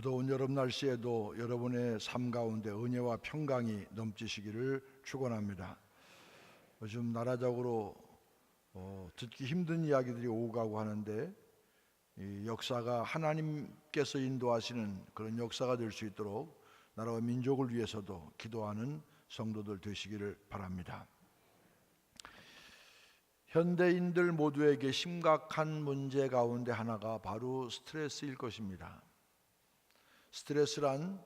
무더운 여름 날씨에도 여러분의 삶 가운데 은혜와 평강이 넘치시기를 축원합니다. 요즘 나라적으로 듣기 힘든 이야기들이 오고 가고 하는데 이 역사가 하나님께서 인도하시는 그런 역사가 될 수 있도록 나라와 민족을 위해서도 기도하는 성도들 되시기를 바랍니다. 현대인들 모두에게 심각한 문제 가운데 하나가 바로 스트레스일 것입니다. 스트레스란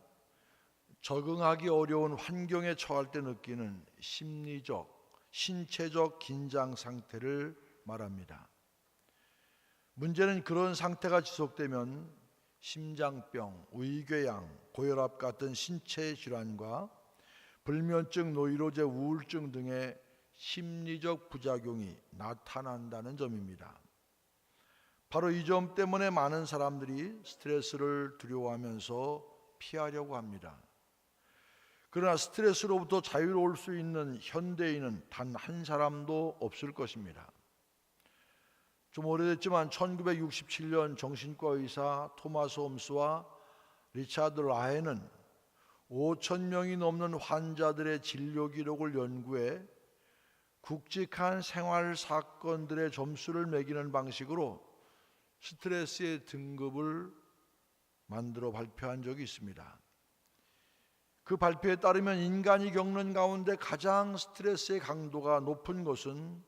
적응하기 어려운 환경에 처할 때 느끼는 심리적, 신체적 긴장 상태를 말합니다. 문제는 그런 상태가 지속되면 심장병, 위궤양, 고혈압 같은 신체 질환과 불면증, 노이로제, 우울증 등의 심리적 부작용이 나타난다는 점입니다. 바로 이 점 때문에 많은 사람들이 스트레스를 두려워하면서 피하려고 합니다. 그러나 스트레스로부터 자유로울 수 있는 현대인은 단 한 사람도 없을 것입니다. 좀 오래됐지만 1967년 정신과 의사 토마스 홈스와 리차드 라헨은 5,000명이 넘는 환자들의 진료 기록을 연구해 굵직한 생활 사건들의 점수를 매기는 방식으로 스트레스의 등급을 만들어 발표한 적이 있습니다. 그 발표에 따르면 인간이 겪는 가운데 가장 스트레스의 강도가 높은 것은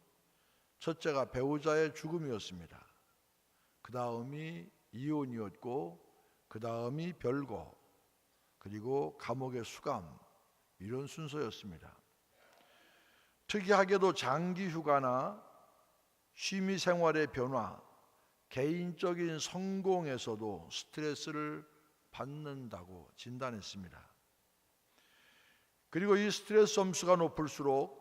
첫째가 배우자의 죽음이었습니다. 그 다음이 이혼이었고, 그 다음이 별거, 그리고 감옥의 수감, 이런 순서였습니다. 특이하게도 장기 휴가나 취미 생활의 변화, 개인적인 성공에서도 스트레스를 받는다고 진단했습니다. 그리고 이 스트레스 점수가 높을수록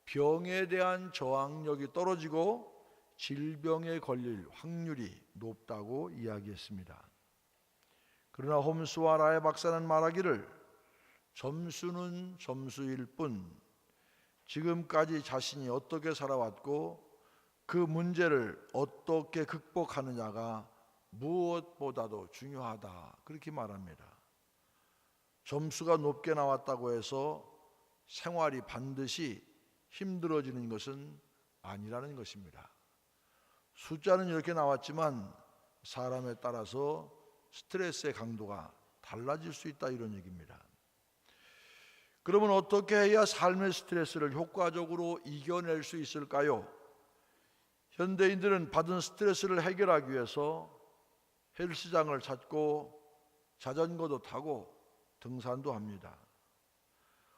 병에 대한 저항력이 떨어지고 질병에 걸릴 확률이 높다고 이야기했습니다. 그러나 홈스와 라해 박사는 말하기를 점수는 점수일 뿐 지금까지 자신이 어떻게 살아왔고 그 문제를 어떻게 극복하느냐가 무엇보다도 중요하다, 그렇게 말합니다. 점수가 높게 나왔다고 해서 생활이 반드시 힘들어지는 것은 아니라는 것입니다. 숫자는 이렇게 나왔지만 사람에 따라서 스트레스의 강도가 달라질 수 있다, 이런 얘기입니다. 그러면 어떻게 해야 삶의 스트레스를 효과적으로 이겨낼 수 있을까요? 현대인들은 받은 스트레스를 해결하기 위해서 헬스장을 찾고 자전거도 타고 등산도 합니다.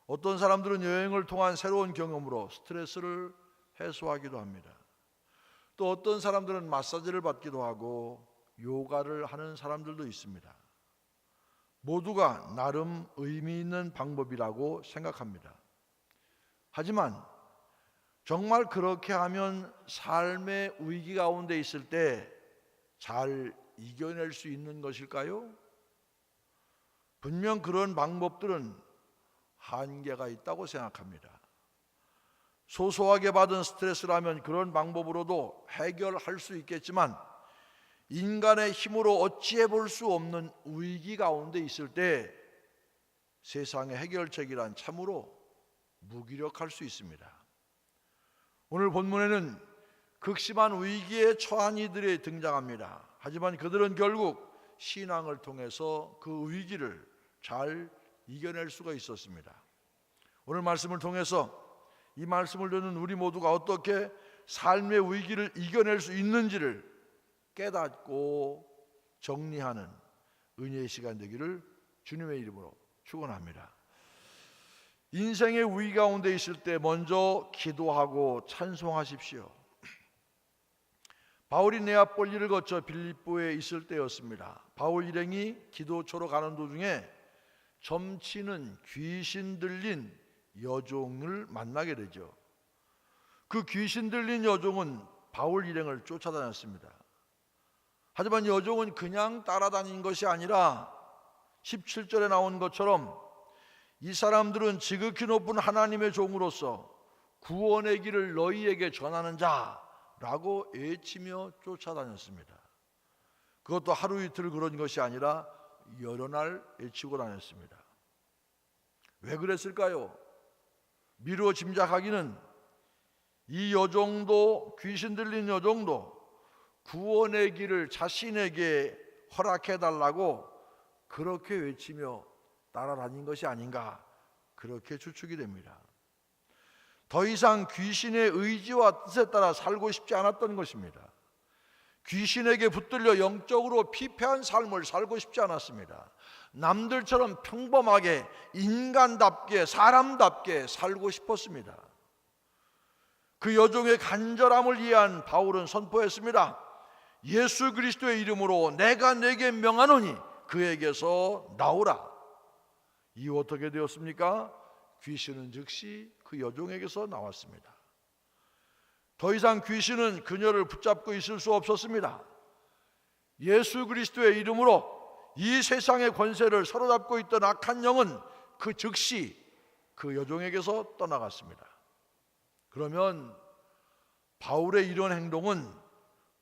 어떤 사람들은 여행을 통한 새로운 경험으로 스트레스를 해소하기도 합니다. 또 어떤 사람들은 마사지를 받기도 하고 요가를 하는 사람들도 있습니다. 모두가 나름 의미 있는 방법이라고 생각합니다. 하지만 정말 그렇게 하면 삶의 위기 가운데 있을 때 잘 이겨낼 수 있는 것일까요? 분명 그런 방법들은 한계가 있다고 생각합니다. 소소하게 받은 스트레스라면 그런 방법으로도 해결할 수 있겠지만 인간의 힘으로 어찌해 볼 수 없는 위기 가운데 있을 때 세상의 해결책이란 참으로 무기력할 수 있습니다. 오늘 본문에는 극심한 위기에 처한 이들이 등장합니다. 하지만 그들은 결국 신앙을 통해서 그 위기를 잘 이겨낼 수가 있었습니다. 오늘 말씀을 통해서 이 말씀을 듣는 우리 모두가 어떻게 삶의 위기를 이겨낼 수 있는지를 깨닫고 정리하는 은혜의 시간 되기를 주님의 이름으로 축원합니다. 인생의 위기 가운데 있을 때 먼저 기도하고 찬송하십시오. 바울이 네아폴리를 거쳐 빌립보에 있을 때였습니다. 바울 일행이 기도처로 가는 도중에 점치는 귀신 들린 여종을 만나게 되죠. 그 귀신 들린 여종은 바울 일행을 쫓아다녔습니다. 하지만 여종은 그냥 따라다닌 것이 아니라 17절에 나온 것처럼 이 사람들은 지극히 높은 하나님의 종으로서 구원의 길을 너희에게 전하는 자라고 외치며 쫓아다녔습니다. 그것도 하루 이틀 그런 것이 아니라 여러 날 외치고 다녔습니다. 왜 그랬을까요? 미루어 짐작하기는 이 여종도, 귀신 들린 여종도 구원의 길을 자신에게 허락해달라고 그렇게 외치며 따라다닌 것이 아닌가, 그렇게 추측이 됩니다. 더 이상 귀신의 의지와 뜻에 따라 살고 싶지 않았던 것입니다. 귀신에게 붙들려 영적으로 피폐한 삶을 살고 싶지 않았습니다. 남들처럼 평범하게 인간답게 사람답게 살고 싶었습니다. 그 여종의 간절함을 이해한 바울은 선포했습니다. 예수 그리스도의 이름으로 내가 내게 명하노니 그에게서 나오라. 이후 어떻게 되었습니까? 귀신은 즉시 그 여종에게서 나왔습니다. 더 이상 귀신은 그녀를 붙잡고 있을 수 없었습니다. 예수 그리스도의 이름으로 이 세상의 권세를 사로잡고 있던 악한 영은 그 즉시 그 여종에게서 떠나갔습니다. 그러면 바울의 이런 행동은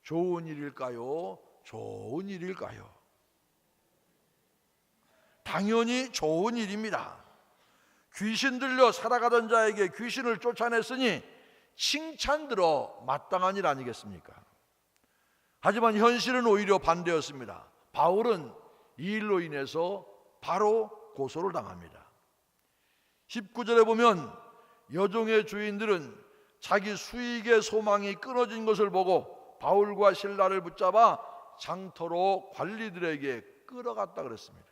좋은 일일까요? 좋은 일일까요? 당연히 좋은 일입니다. 귀신 들려 살아가던 자에게 귀신을 쫓아냈으니 칭찬 들어 마땅한 일 아니겠습니까? 하지만 현실은 오히려 반대였습니다. 바울은 이 일로 인해서 바로 고소를 당합니다. 19절에 보면 여종의 주인들은 자기 수익의 소망이 끊어진 것을 보고 바울과 실라를 붙잡아 장터로 관리들에게 끌어갔다 그랬습니다.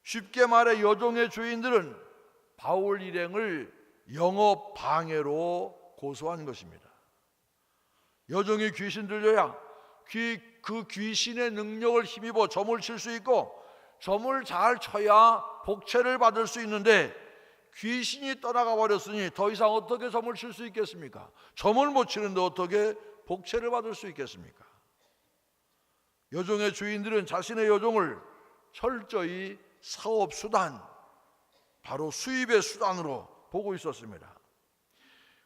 쉽게 말해 여종의 주인들은 바울 일행을 영업 방해로 고소한 것입니다. 여종이 귀신 들려야 그 귀신의 능력을 힘입어 점을 칠 수 있고, 점을 잘 쳐야 복채를 받을 수 있는데 귀신이 떠나가 버렸으니 더 이상 어떻게 점을 칠 수 있겠습니까? 점을 못 치는데 어떻게 복채를 받을 수 있겠습니까? 여종의 주인들은 자신의 여종을 철저히 사업수단, 바로 수입의 수단으로 보고 있었습니다.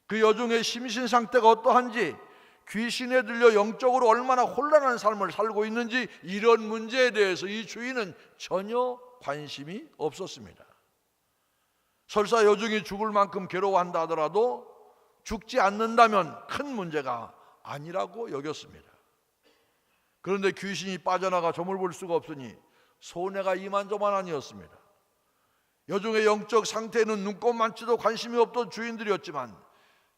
그 여종의 심신 상태가 어떠한지, 귀신에 들려 영적으로 얼마나 혼란한 삶을 살고 있는지, 이런 문제에 대해서 이 주인은 전혀 관심이 없었습니다. 설사 여종이 죽을 만큼 괴로워한다 하더라도 죽지 않는다면 큰 문제가 아니라고 여겼습니다. 그런데 귀신이 빠져나가 점을 볼 수가 없으니 손해가 이만저만 아니었습니다. 여종의 영적 상태에는 눈꼽만치도 관심이 없던 주인들이었지만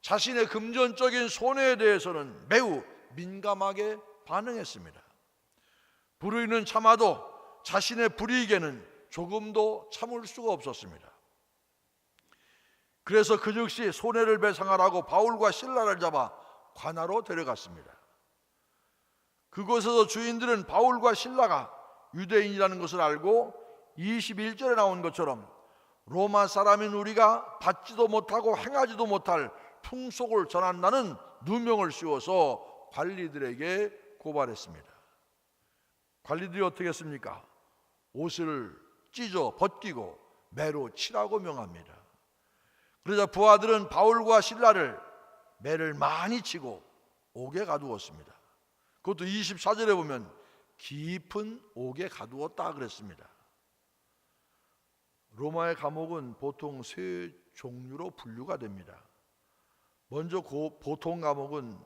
자신의 금전적인 손해에 대해서는 매우 민감하게 반응했습니다. 불의는 참아도 자신의 불이익에는 조금도 참을 수가 없었습니다. 그래서 그 즉시 손해를 배상하라고 바울과 실라를 잡아 관하로 데려갔습니다. 그곳에서 주인들은 바울과 실라가 유대인이라는 것을 알고 21절에 나온 것처럼 로마 사람인 우리가 받지도 못하고 행하지도 못할 풍속을 전한다는 누명을 씌워서 관리들에게 고발했습니다. 관리들이 어떻게 했습니까? 옷을 찢어 벗기고 매로 치라고 명합니다. 그러자 부하들은 바울과 실라를 매를 많이 치고 옥에 가두었습니다. 그것도 24절에 보면 깊은 옥에 가두었다 그랬습니다. 로마의 감옥은 보통 세 종류로 분류가 됩니다. 먼저 보통 감옥은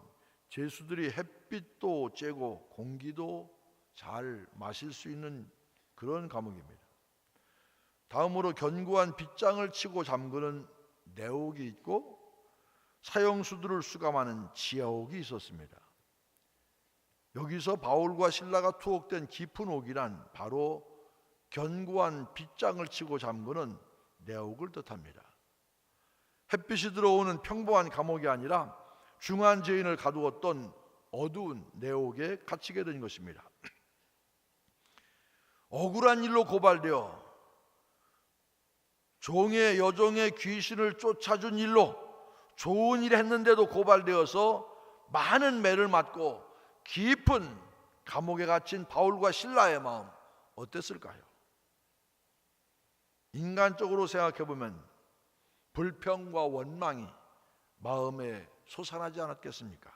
죄수들이 햇빛도 쬐고 공기도 잘 마실 수 있는 그런 감옥입니다. 다음으로 견고한 빗장을 치고 잠그는 내옥이 있고, 사형수들을 수감하는 지하옥이 있었습니다. 여기서 바울과 실라가 투옥된 깊은 옥이란 바로 견고한 빗장을 치고 잠그는 내옥을 뜻합니다. 햇빛이 들어오는 평범한 감옥이 아니라 중한 죄인을 가두었던 어두운 내옥에 갇히게 된 것입니다. 억울한 일로 고발되어 종의 여종의 귀신을 쫓아준 일로 좋은 일 했는데도 고발되어서 많은 매를 맞고 깊은 감옥에 갇힌 바울과 실라의 마음 어땠을까요? 인간적으로 생각해보면 불평과 원망이 마음에 솟아나지 않았겠습니까?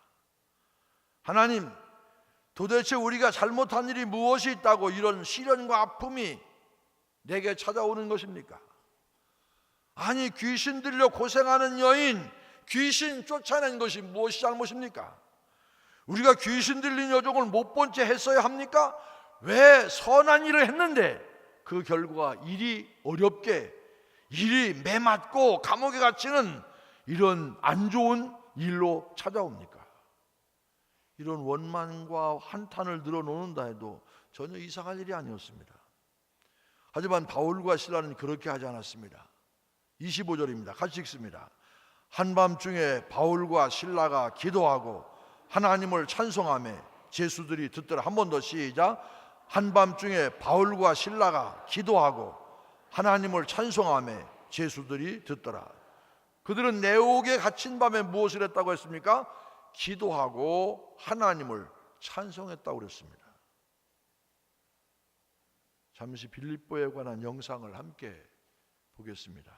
하나님, 도대체 우리가 잘못한 일이 무엇이 있다고 이런 시련과 아픔이 내게 찾아오는 것입니까? 아니, 귀신 들려 고생하는 여인, 귀신 쫓아낸 것이 무엇이 잘못입니까? 우리가 귀신 들린 여종을 못 본 채 했어야 합니까? 왜 선한 일을 했는데 그 결과가 일이 어렵게, 일이 매맞고 감옥에 갇히는 이런 안 좋은 일로 찾아옵니까? 이런 원망과 한탄을 늘어놓는다 해도 전혀 이상할 일이 아니었습니다. 하지만 바울과 실라는 그렇게 하지 않았습니다. 25절입니다. 같이 읽습니다. 한밤중에 바울과 실라가 기도하고 하나님을 찬송하며 제수들이 듣더라. 한 번 더 시작. 한밤중에 바울과 실라가 기도하고 하나님을 찬송하며 제수들이 듣더라. 그들은 내옥에 갇힌 밤에 무엇을 했다고 했습니까? 기도하고 하나님을 찬송했다고 그랬습니다. 잠시 빌립보에 관한 영상을 함께 보겠습니다.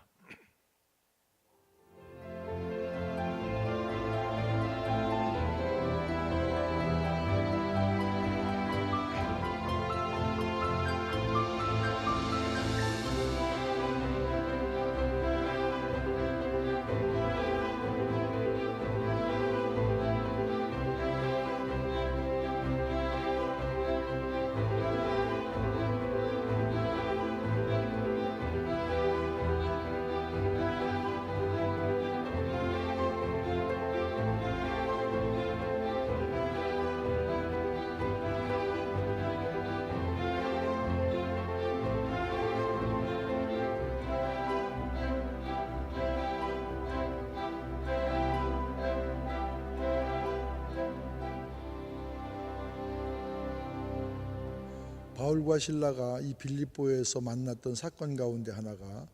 바울과 실라가 이 빌립보에서 만났던 사건 가운데 하나가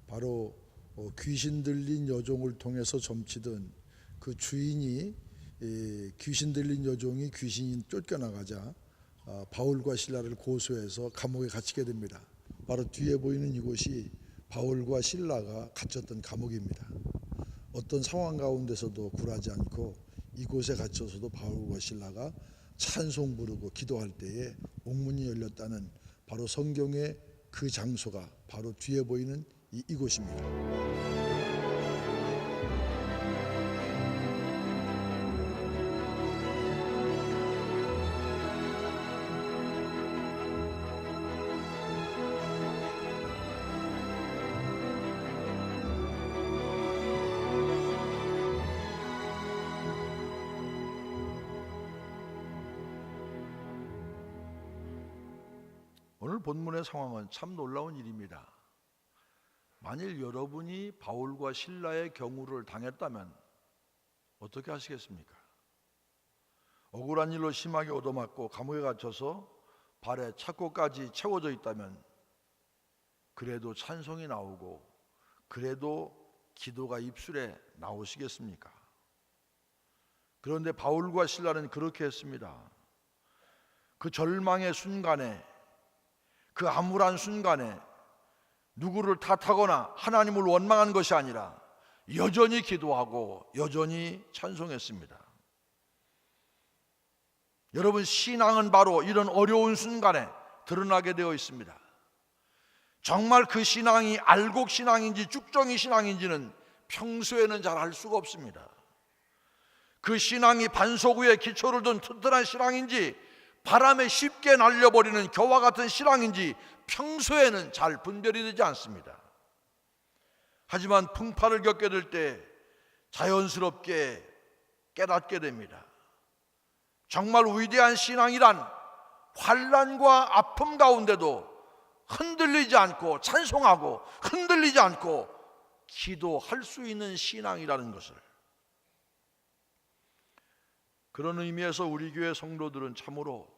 바로 귀신 들린 여종을 통해서 점치던 그 주인이, 귀신 들린 여종이 귀신이 쫓겨나가자 바울과 실라를 고소해서 감옥에 갇히게 됩니다. 바로 뒤에 보이는 이곳이 바울과 실라가 갇혔던 감옥입니다. 어떤 상황 가운데서도 굴하지 않고 이곳에 갇혀서도 바울과 실라가 찬송 부르고 기도할 때에 옥문이 열렸다는 바로 성경의 그 장소가 바로 뒤에 보이는 이곳입니다. 오늘 본문의 상황은 참 놀라운 일입니다. 만일 여러분이 바울과 실라의 경우를 당했다면 어떻게 하시겠습니까? 억울한 일로 심하게 얻어맞고 감옥에 갇혀서 발에 착고까지 채워져 있다면 그래도 찬송이 나오고 그래도 기도가 입술에 나오시겠습니까? 그런데 바울과 실라는 그렇게 했습니다. 그 절망의 순간에, 그 암울한 순간에 누구를 탓하거나 하나님을 원망한 것이 아니라 여전히 기도하고 여전히 찬송했습니다. 여러분, 신앙은 바로 이런 어려운 순간에 드러나게 되어 있습니다. 정말 그 신앙이 알곡 신앙인지 쭉정이 신앙인지는 평소에는 잘 알 수가 없습니다. 그 신앙이 반석 위에 기초를 둔 튼튼한 신앙인지 바람에 쉽게 날려버리는 겨와 같은 신앙인지 평소에는 잘 분별이 되지 않습니다. 하지만 풍파를 겪게 될 때 자연스럽게 깨닫게 됩니다. 정말 위대한 신앙이란 환난과 아픔 가운데도 흔들리지 않고 찬송하고 흔들리지 않고 기도할 수 있는 신앙이라는 것을, 그런 의미에서 우리 교회 성도들은 참으로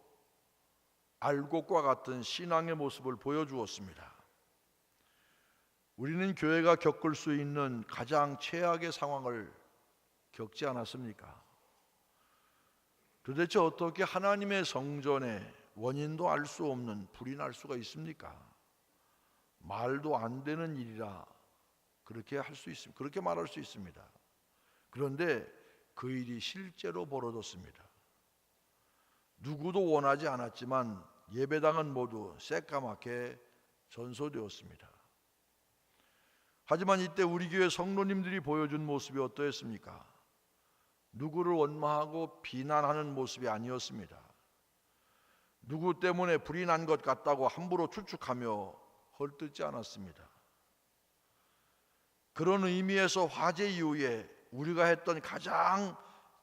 알곡과 같은 신앙의 모습을 보여주었습니다. 우리는 교회가 겪을 수 있는 가장 최악의 상황을 겪지 않았습니까? 도대체 어떻게 하나님의 성전에 원인도 알 수 없는 불이 날 수가 있습니까? 말도 안 되는 일이라 그렇게 할 수 있습니다. 그렇게 말할 수 있습니다. 그런데 그 일이 실제로 벌어졌습니다. 누구도 원하지 않았지만 예배당은 모두 새까맣게 전소되었습니다. 하지만 이때 우리 교회 성도님들이 보여준 모습이 어떠했습니까? 누구를 원망하고 비난하는 모습이 아니었습니다. 누구 때문에 불이 난 것 같다고 함부로 추측하며 헐뜯지 않았습니다. 그런 의미에서 화재 이후에 우리가 했던 가장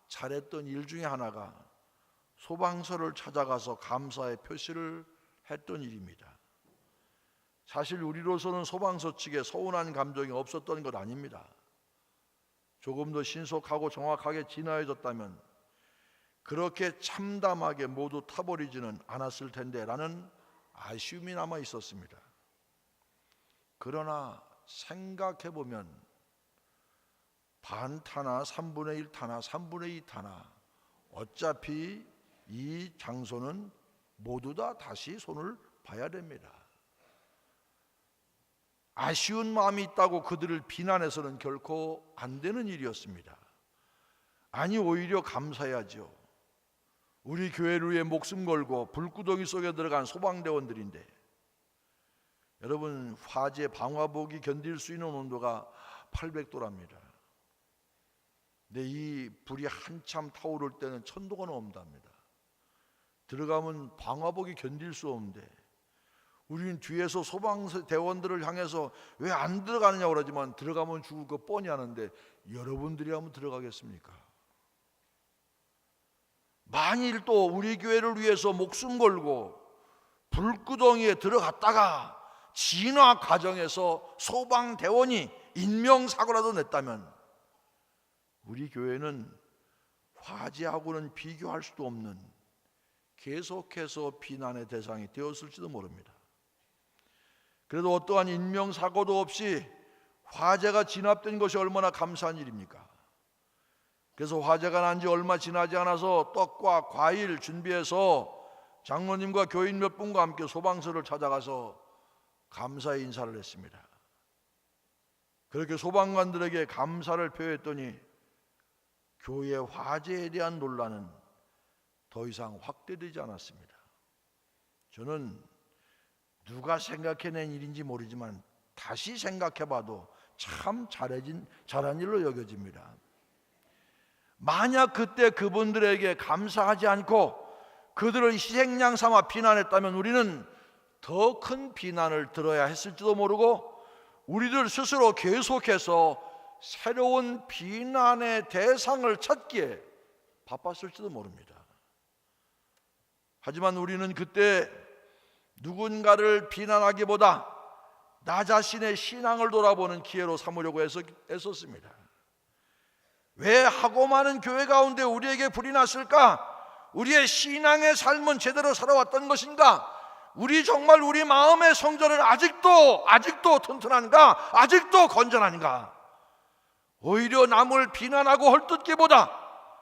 잘했던 일 중에 하나가 소방서를 찾아가서 감사의 표시를 했던 일입니다. 사실 우리로서는 소방서 측에 서운한 감정이 없었던 것 아닙니다. 조금 더 신속하고 정확하게 진화해졌다면 그렇게 참담하게 모두 타버리지는 않았을 텐데 라는 아쉬움이 남아 있었습니다. 그러나 생각해보면 반 타나 3분의 1 타나 3분의 2 타나 어차피 이 장소는 모두 다 다시 손을 봐야 됩니다. 아쉬운 마음이 있다고 그들을 비난해서는 결코 안 되는 일이었습니다. 아니 오히려 감사해야죠. 우리 교회를 위해 목숨 걸고 불구덩이 속에 들어간 소방대원들인데, 여러분 화재 방화복이 견딜 수 있는 온도가 800도랍니다. 근데 이 불이 한참 타오를 때는 1000도가 넘는답니다. 들어가면 방화복이 견딜 수 없는데 우리는 뒤에서 소방대원들을 향해서 왜 안 들어가느냐고 그러지만 들어가면 죽을 거 뻔히 하는데 여러분들이 한번 들어가겠습니까? 만일 또 우리 교회를 위해서 목숨 걸고 불구덩이에 들어갔다가 진화 과정에서 소방대원이 인명사고라도 냈다면 우리 교회는 화재하고는 비교할 수도 없는 계속해서 비난의 대상이 되었을지도 모릅니다. 그래도 어떠한 인명사고도 없이 화재가 진압된 것이 얼마나 감사한 일입니까? 그래서 화재가 난 지 얼마 지나지 않아서 떡과 과일 준비해서 장로님과 교인 몇 분과 함께 소방서를 찾아가서 감사의 인사를 했습니다. 그렇게 소방관들에게 감사를 표했더니 교회 화재에 대한 논란은 더 이상 확대되지 않았습니다. 저는 누가 생각해낸 일인지 모르지만 다시 생각해봐도 참 잘한 일로 여겨집니다. 만약 그때 그분들에게 감사하지 않고 그들을 희생양 삼아 비난했다면 우리는 더 큰 비난을 들어야 했을지도 모르고 우리들 스스로 계속해서 새로운 비난의 대상을 찾기에 바빴을지도 모릅니다. 하지만 우리는 그때 누군가를 비난하기보다 나 자신의 신앙을 돌아보는 기회로 삼으려고 애썼습니다. 왜 하고 많은 교회 가운데 우리에게 불이 났을까? 우리의 신앙의 삶은 제대로 살아왔던 것인가? 우리 정말 우리 마음의 성전은 아직도 튼튼한가? 아직도 건전한가? 오히려 남을 비난하고 헐뜯기보다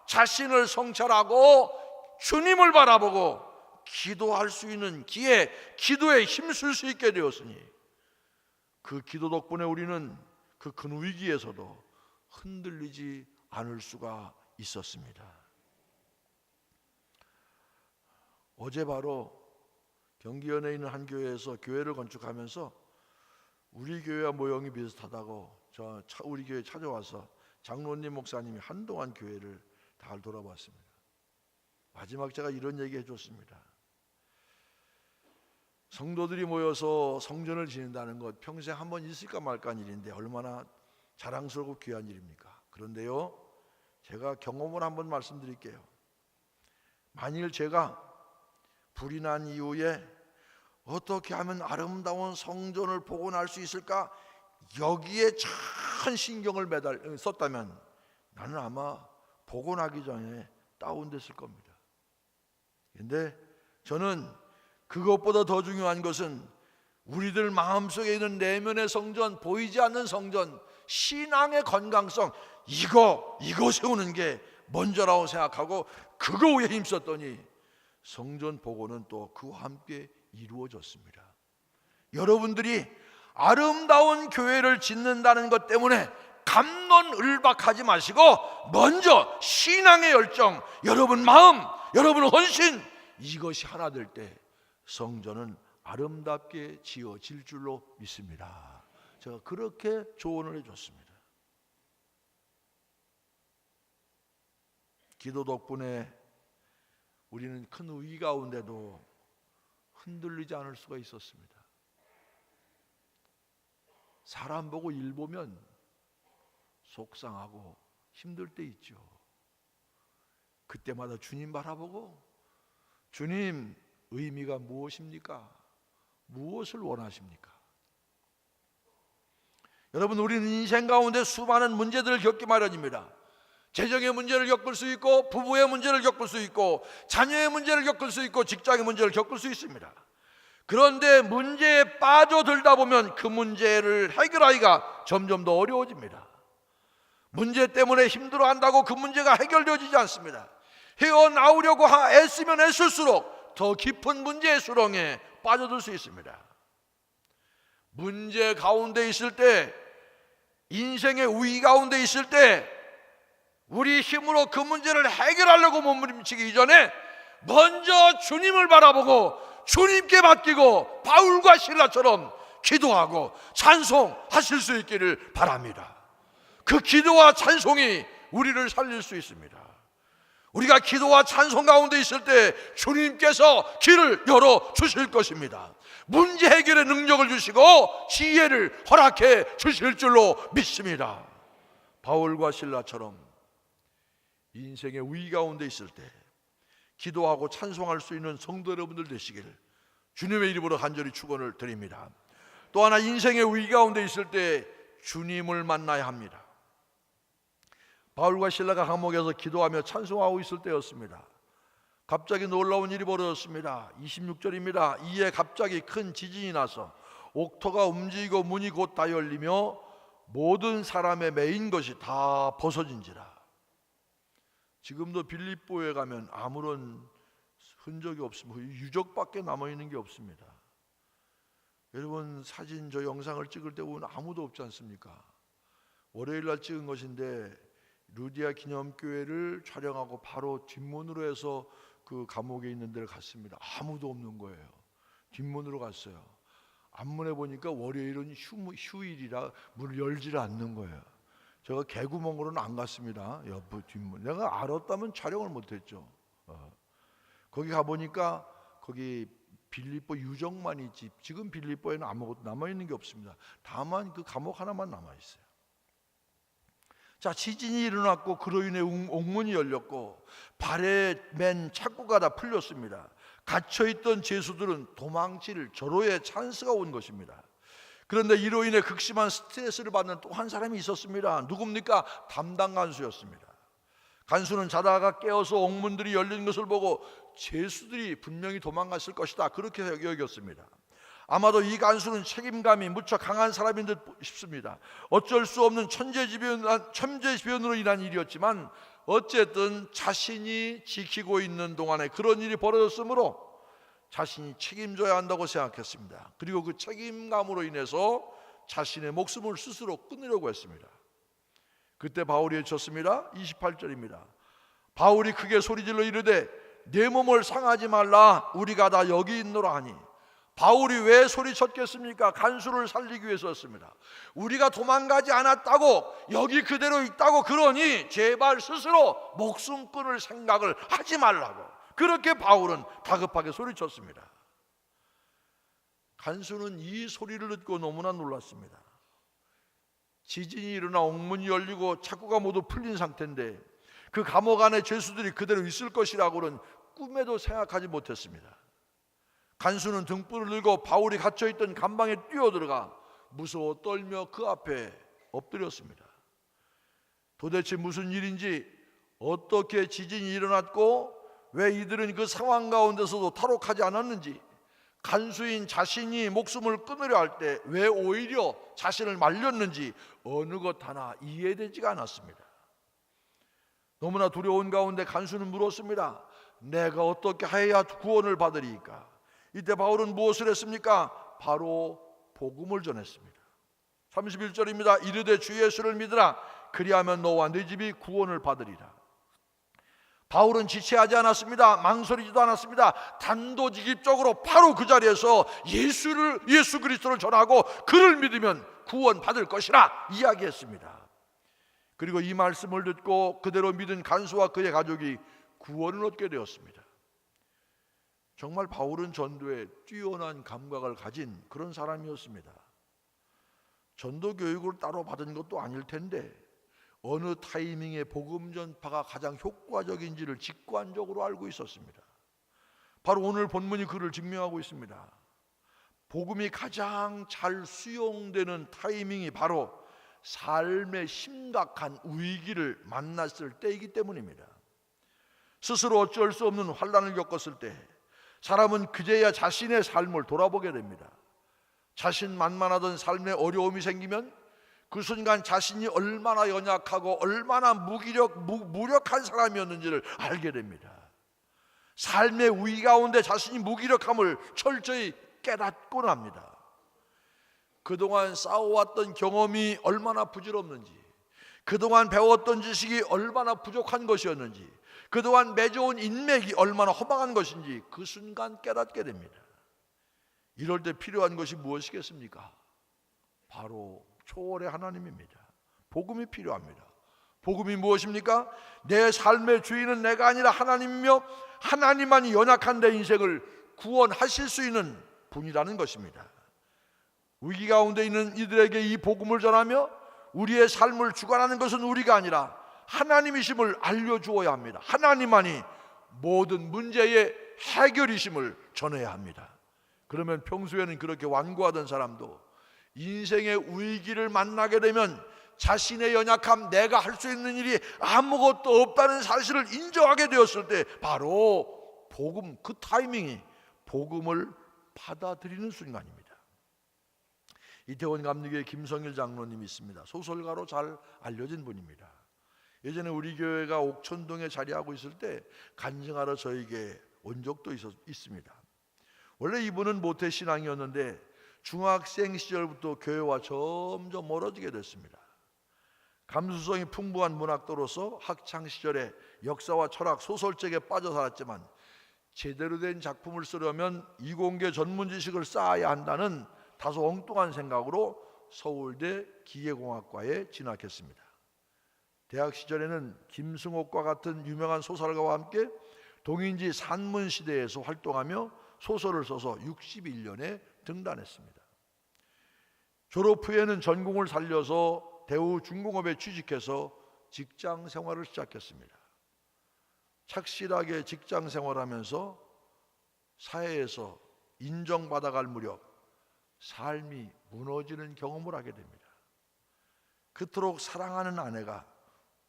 자신을 성찰하고 주님을 바라보고 기도할 수 있는 기회, 기도에 힘쓸 수 있게 되었으니 그 기도 덕분에 우리는 그 큰 위기에서도 흔들리지 않을 수가 있었습니다. 어제 바로 경기현에 있는 한 교회에서 교회를 건축하면서 우리 교회와 모형이 비슷하다고 우리 교회에 찾아와서 장로님 목사님이 한동안 교회를 잘 돌아봤습니다. 마지막 제가 이런 얘기 해줬습니다. 성도들이 모여서 성전을 지낸다는 것 평생 한번 있을까 말까 한 일인데 얼마나 자랑스럽고 귀한 일입니까? 그런데요, 제가 경험을 한번 말씀드릴게요. 만일 제가 불이 난 이후에 어떻게 하면 아름다운 성전을 복원할 수 있을까? 여기에 큰 신경을 썼다면 나는 아마 복원하기 전에 다운됐을 겁니다. 그런데 저는 그것보다 더 중요한 것은 우리들 마음속에 있는 내면의 성전, 보이지 않는 성전, 신앙의 건강성, 이거 세우는 게 먼저라고 생각하고 그거 위에 힘썼더니 성전 복원은 또 그와 함께 이루어졌습니다. 여러분들이 아름다운 교회를 짓는다는 것 때문에 갑론을박하지 마시고 먼저 신앙의 열정, 여러분 마음, 여러분 헌신 이것이 하나 될 때 성전은 아름답게 지어질 줄로 믿습니다. 제가 그렇게 조언을 해줬습니다. 기도 덕분에 우리는 큰 위기 가운데도 흔들리지 않을 수가 있었습니다. 사람 보고 일 보면 속상하고 힘들 때 있죠. 그때마다 주님 바라보고, 주님, 의미가 무엇입니까? 무엇을 원하십니까? 여러분, 우리는 인생 가운데 수많은 문제들을 겪기 마련입니다. 재정의 문제를 겪을 수 있고, 부부의 문제를 겪을 수 있고, 자녀의 문제를 겪을 수 있고, 직장의 문제를 겪을 수 있습니다. 그런데 문제에 빠져들다 보면 그 문제를 해결하기가 점점 더 어려워집니다. 문제 때문에 힘들어한다고 그 문제가 해결되어지지 않습니다. 헤어나오려고 애쓰면 애쓸수록 더 깊은 문제의 수렁에 빠져들 수 있습니다. 문제 가운데 있을 때, 인생의 위기 가운데 있을 때 우리 힘으로 그 문제를 해결하려고 몸부림치기 이전에 먼저 주님을 바라보고 주님께 맡기고 바울과 실라처럼 기도하고 찬송하실 수 있기를 바랍니다. 그 기도와 찬송이 우리를 살릴 수 있습니다. 우리가 기도와 찬송 가운데 있을 때 주님께서 길을 열어주실 것입니다. 문제 해결의 능력을 주시고 지혜를 허락해 주실 줄로 믿습니다. 바울과 실라처럼 인생의 위기 가운데 있을 때 기도하고 찬송할 수 있는 성도 여러분들 되시기를 주님의 이름으로 간절히 축원을 드립니다. 또 하나, 인생의 위기 가운데 있을 때 주님을 만나야 합니다. 바울과 실라가 감옥에서 기도하며 찬송하고 있을 때였습니다. 갑자기 놀라운 일이 벌어졌습니다. 26절입니다. 이에 갑자기 큰 지진이 나서 옥토가 움직이고 문이 곧 다 열리며 모든 사람의 매인 것이 다 벗어진지라. 지금도 빌립보에 가면 아무런 흔적이 없습니다. 유적밖에 남아있는 게 없습니다. 여러분, 사진 저 영상을 찍을 때 보면 아무도 없지 않습니까? 월요일날 찍은 것인데 루디아 기념교회를 촬영하고 바로 뒷문으로 해서 그 감옥에 있는 데를 갔습니다. 아무도 없는 거예요. 뒷문으로 갔어요. 앞문에 보니까 월요일은 휴일이라 문을 열지를 않는 거예요. 제가 개구멍으로는 안 갔습니다. 옆 뒷문. 내가 알았다면 촬영을 못했죠. 거기 가보니까 거기 빌립보 유적만 있지 지금 빌립보에는 아무것도 남아있는 게 없습니다. 다만 그 감옥 하나만 남아있어요. 자, 지진이 일어났고 그로 인해 옥문이 열렸고 발에 맨 착고가 다 풀렸습니다. 갇혀있던 죄수들은 도망칠 절호의 찬스가 온 것입니다. 그런데 이로 인해 극심한 스트레스를 받는 또 한 사람이 있었습니다. 누굽니까? 담당 간수였습니다. 간수는 자다가 깨어서 옥문들이 열린 것을 보고 죄수들이 분명히 도망갔을 것이다, 그렇게 여겼습니다. 아마도 이 간수는 책임감이 무척 강한 사람인 듯 싶습니다. 어쩔 수 없는 천재지변으로 인한 일이었지만 어쨌든 자신이 지키고 있는 동안에 그런 일이 벌어졌으므로 자신이 책임져야 한다고 생각했습니다. 그리고 그 책임감으로 인해서 자신의 목숨을 스스로 끊으려고 했습니다. 그때 바울이 외쳤습니다. 28절입니다. 바울이 크게 소리질러 이르되 내 몸을 상하지 말라, 우리가 다 여기 있노라 하니. 바울이 왜 소리쳤겠습니까? 간수를 살리기 위해서였습니다. 우리가 도망가지 않았다고, 여기 그대로 있다고, 그러니 제발 스스로 목숨 끊을 생각을 하지 말라고, 그렇게 바울은 다급하게 소리쳤습니다. 간수는 이 소리를 듣고 너무나 놀랐습니다. 지진이 일어나 옥문이 열리고 착고가 모두 풀린 상태인데 그 감옥 안에 죄수들이 그대로 있을 것이라고는 꿈에도 생각하지 못했습니다. 간수는 등불을 들고 바울이 갇혀있던 감방에 뛰어들어가 무서워 떨며 그 앞에 엎드렸습니다. 도대체 무슨 일인지, 어떻게 지진이 일어났고 왜 이들은 그 상황 가운데서도 탈옥하지 않았는지, 간수인 자신이 목숨을 끊으려 할 때 왜 오히려 자신을 말렸는지 어느 것 하나 이해되지가 않았습니다. 너무나 두려운 가운데 간수는 물었습니다. 내가 어떻게 해야 구원을 받으리까? 이때 바울은 무엇을 했습니까? 바로 복음을 전했습니다. 31절입니다. 이르되 주 예수를 믿으라, 그리하면 너와 네 집이 구원을 받으리라. 바울은 지체하지 않았습니다. 망설이지도 않았습니다. 단도직입적으로 바로 그 자리에서 예수 그리스도를 전하고 그를 믿으면 구원 받을 것이라 이야기했습니다. 그리고 이 말씀을 듣고 그대로 믿은 간수와 그의 가족이 구원을 얻게 되었습니다. 정말 바울은 전도에 뛰어난 감각을 가진 그런 사람이었습니다. 전도 교육을 따로 받은 것도 아닐 텐데 어느 타이밍에 복음 전파가 가장 효과적인지를 직관적으로 알고 있었습니다. 바로 오늘 본문이 그를 증명하고 있습니다. 복음이 가장 잘 수용되는 타이밍이 바로 삶의 심각한 위기를 만났을 때이기 때문입니다. 스스로 어쩔 수 없는 환난을 겪었을 때 사람은 그제야 자신의 삶을 돌아보게 됩니다. 자신만만하던 삶에 어려움이 생기면 그 순간 자신이 얼마나 연약하고 얼마나 무력한 사람이었는지를 알게 됩니다. 삶의 위기 가운데 자신이 무기력함을 철저히 깨닫고 납니다. 그동안 쌓아왔던 경험이 얼마나 부질없는지, 그동안 배웠던 지식이 얼마나 부족한 것이었는지, 그동안 맺어온 인맥이 얼마나 허망한 것인지 그 순간 깨닫게 됩니다. 이럴 때 필요한 것이 무엇이겠습니까? 바로 초월의 하나님입니다. 복음이 필요합니다. 복음이 무엇입니까? 내 삶의 주인은 내가 아니라 하나님이며 하나님만이 연약한 내 인생을 구원하실 수 있는 분이라는 것입니다. 위기 가운데 있는 이들에게 이 복음을 전하며 우리의 삶을 주관하는 것은 우리가 아니라 하나님이심을 알려주어야 합니다. 하나님만이 모든 문제의 해결이심을 전해야 합니다. 그러면 평소에는 그렇게 완고하던 사람도 인생의 위기를 만나게 되면 자신의 연약함, 내가 할 수 있는 일이 아무것도 없다는 사실을 인정하게 되었을 때 바로 복음, 그 타이밍이 복음을 받아들이는 순간입니다. 이태원 감리교회 김성일 장로님이 있습니다. 소설가로 잘 알려진 분입니다. 예전에 우리 교회가 옥천동에 자리하고 있을 때 간증하러 저에게 온 적도 있습니다. 원래 이분은 모태신앙이었는데 중학생 시절부터 교회와 점점 멀어지게 됐습니다. 감수성이 풍부한 문학도로서 학창시절에 역사와 철학, 소설책에 빠져 살았지만 제대로 된 작품을 쓰려면 이공계 전문 지식을 쌓아야 한다는 다소 엉뚱한 생각으로 서울대 기계공학과에 진학했습니다. 대학 시절에는 김승옥과 같은 유명한 소설가와 함께 동인지 산문시대에서 활동하며 소설을 써서 61년에 등단했습니다. 졸업 후에는 전공을 살려서 대우중공업에 취직해서 직장 생활을 시작했습니다. 착실하게 직장 생활하면서 사회에서 인정받아갈 무렵 삶이 무너지는 경험을 하게 됩니다. 그토록 사랑하는 아내가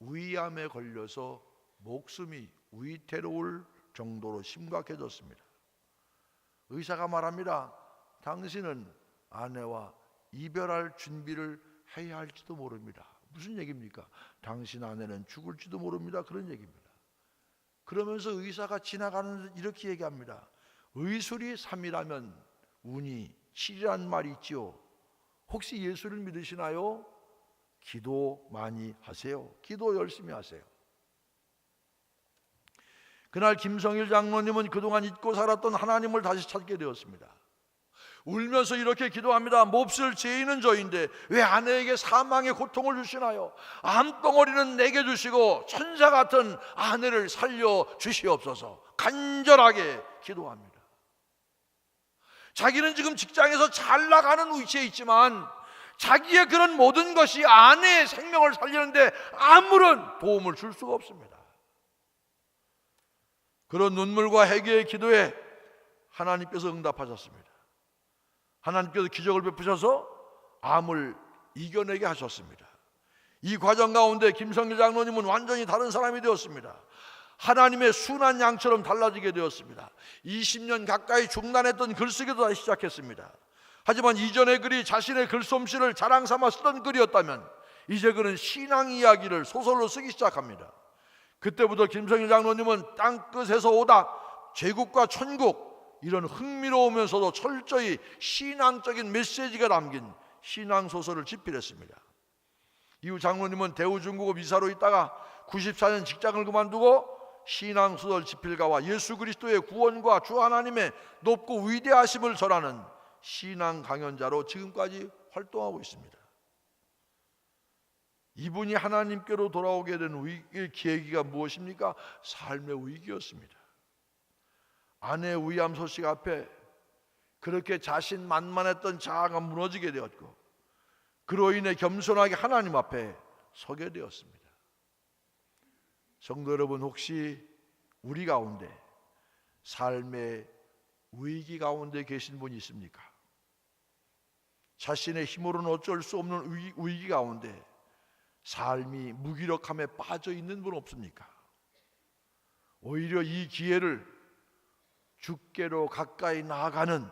위암에 걸려서 목숨이 위태로울 정도로 심각해졌습니다. 의사가 말합니다. 당신은 아내와 이별할 준비를 해야 할지도 모릅니다. 무슨 얘기입니까? 당신 아내는 죽을지도 모릅니다. 그런 얘기입니다. 그러면서 의사가 지나가는 이렇게 얘기합니다. 의술이 3이라면 운이 7이란 말이 있지요. 혹시 예수를 믿으시나요? 기도 많이 하세요. 기도 열심히 하세요. 그날 김성일 장로님은 그동안 잊고 살았던 하나님을 다시 찾게 되었습니다. 울면서 이렇게 기도합니다. 몹쓸 죄인은 저인데 왜 아내에게 사망의 고통을 주시나요? 암덩어리는 내게 주시고 천사 같은 아내를 살려 주시옵소서. 간절하게 기도합니다. 자기는 지금 직장에서 잘 나가는 위치에 있지만 자기의 그런 모든 것이 아내의 생명을 살리는데 아무런 도움을 줄 수가 없습니다. 그런 눈물과 회개의 기도에 하나님께서 응답하셨습니다. 하나님께서 기적을 베푸셔서 암을 이겨내게 하셨습니다. 이 과정 가운데 김성일 장로님은 완전히 다른 사람이 되었습니다. 하나님의 순한 양처럼 달라지게 되었습니다. 20년 가까이 중단했던 글쓰기도 다시 시작했습니다. 하지만 이전의 글이 자신의 글솜씨를 자랑 삼아 쓰던 글이었다면 이제 그는 신앙 이야기를 소설로 쓰기 시작합니다. 그때부터 김성일 장로님은 땅끝에서 오다, 제국과 천국, 이런 흥미로우면서도 철저히 신앙적인 메시지가 담긴 신앙소설을 집필했습니다. 이후 장로님은 대우중공업 이사로 있다가 94년 직장을 그만두고 신앙수설 집필가와 예수 그리스도의 구원과 주 하나님의 높고 위대하심을 전하는 신앙 강연자로 지금까지 활동하고 있습니다. 이분이 하나님께로 돌아오게 된 계기가 무엇입니까? 삶의 위기였습니다. 아내의 위암 소식 앞에 그렇게 자신만만했던 자아가 무너지게 되었고, 그로 인해 겸손하게 하나님 앞에 서게 되었습니다. 성도 여러분, 혹시 우리 가운데 삶의 위기 가운데 계신 분이 있습니까? 자신의 힘으로는 어쩔 수 없는 위기 가운데 삶이 무기력함에 빠져 있는 분 없습니까? 오히려 이 기회를 주께로 가까이 나아가는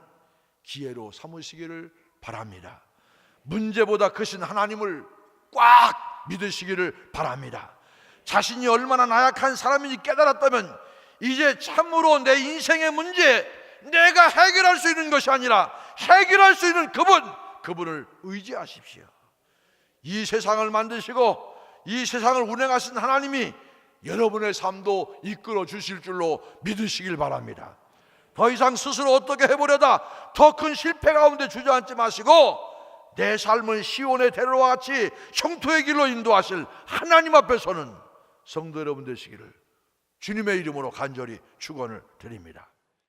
기회로 삼으시기를 바랍니다. 문제보다 크신 하나님을 꽉 믿으시기를 바랍니다. 자신이 얼마나 나약한 사람인지 깨달았다면 이제 참으로 내 인생의 문제, 내가 해결할 수 있는 것이 아니라 해결할 수 있는 그분을 의지하십시오. 이 세상을 만드시고 이 세상을 운행하신 하나님이 여러분의 삶도 이끌어 주실 줄로 믿으시길 바랍니다. 더 이상 스스로 어떻게 해보려다 더 큰 실패 가운데 주저앉지 마시고, 내 삶을 시온의 대로와 같이 형통의 길로 인도하실 하나님 앞에 서는 성도 여러분 되시기를 주님의 이름으로 간절히 축원을 드립니다.